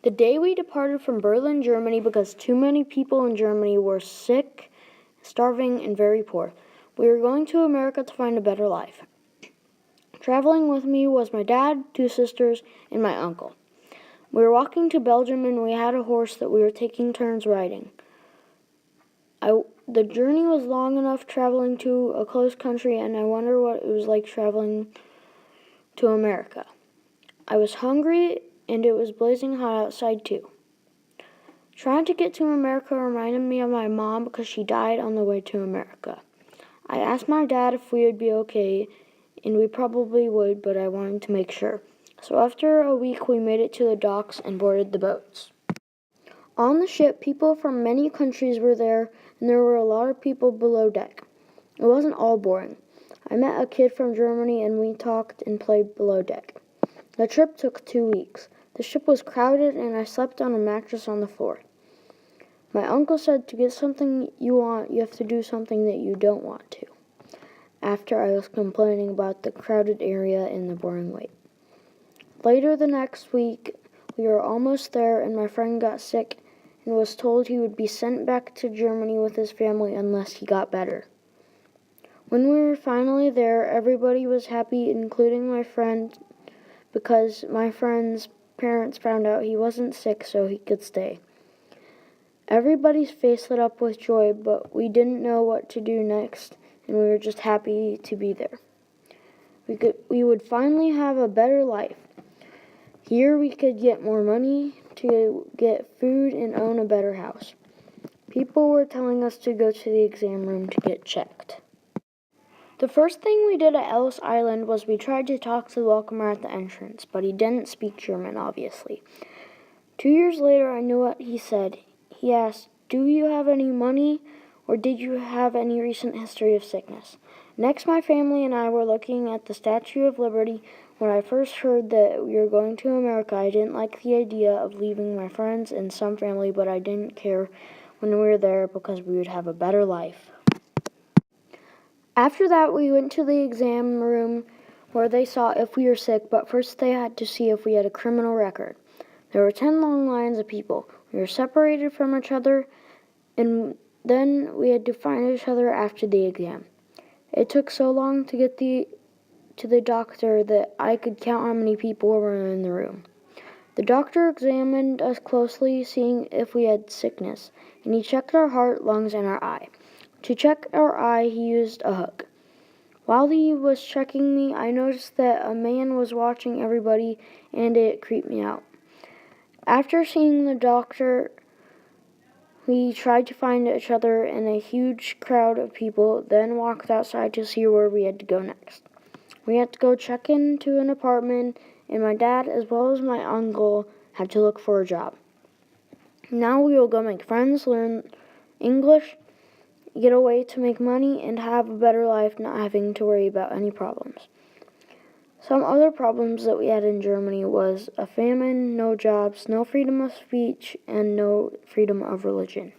The day we departed from Berlin, Germany, because too many people in Germany were sick, starving, and very poor. We were going to America to find a better life. Traveling with me was my dad, 2 sisters, and my uncle. We were walking to Belgium and we had a horse that we were taking turns riding. The journey was long enough traveling to a close country, and I wonder what it was like traveling to America. I was hungry and it was blazing hot outside too. Trying to get to America reminded me of my mom because she died on the way to America. I asked my dad if we would be okay, and we probably would, but I wanted to make sure. So after a week, we made it to the docks and boarded the boats. On the ship, people from many countries were there, and there were a lot of people below deck. It wasn't all boring. I met a kid from Germany, and we talked and played below deck. The trip took 2 weeks. The ship was crowded, and I slept on a mattress on the floor. My uncle said to get something you want, you have to do something that you don't want to, after I was complaining about the crowded area and the boring wait. Later the next week, we were almost there, and my friend got sick and was told he would be sent back to Germany with his family unless he got better. When we were finally there, everybody was happy, including my friend, because my friend's parents found out he wasn't sick so he could stay. Everybody's face lit up with joy, but we didn't know what to do next, and we were just happy to be there. We would finally have a better life. Here we could get more money to get food and own a better house. People were telling us to go to the exam room to get checked. The first thing we did at Ellis Island was we tried to talk to the welcomer at the entrance, but he didn't speak German, obviously. 2 years later, I knew what he said. He asked, "Do you have any money, or did you have any recent history of sickness?" Next, my family and I were looking at the Statue of Liberty. When I first heard that we were going to America, I didn't like the idea of leaving my friends and some family, but I didn't care when we were there because we would have a better life. After that, we went to the exam room where they saw if we were sick, but first they had to see if we had a criminal record. There were 10 long lines of people. We were separated from each other, and then we had to find each other after the exam. It took so long to get to the doctor that I could count how many people were in the room. The doctor examined us closely, seeing if we had sickness, and he checked our heart, lungs, and our eye. To check our eye, he used a hook. While he was checking me, I noticed that a man was watching everybody, and it creeped me out. After seeing the doctor, we tried to find each other in a huge crowd of people, then walked outside to see where we had to go next. We had to go check into an apartment, and my dad, as well as my uncle, had to look for a job. Now we will go make friends, learn English, get a way to make money, and have a better life, not having to worry about any problems. Some other problems that we had in Germany was a famine, no jobs, no freedom of speech, and no freedom of religion.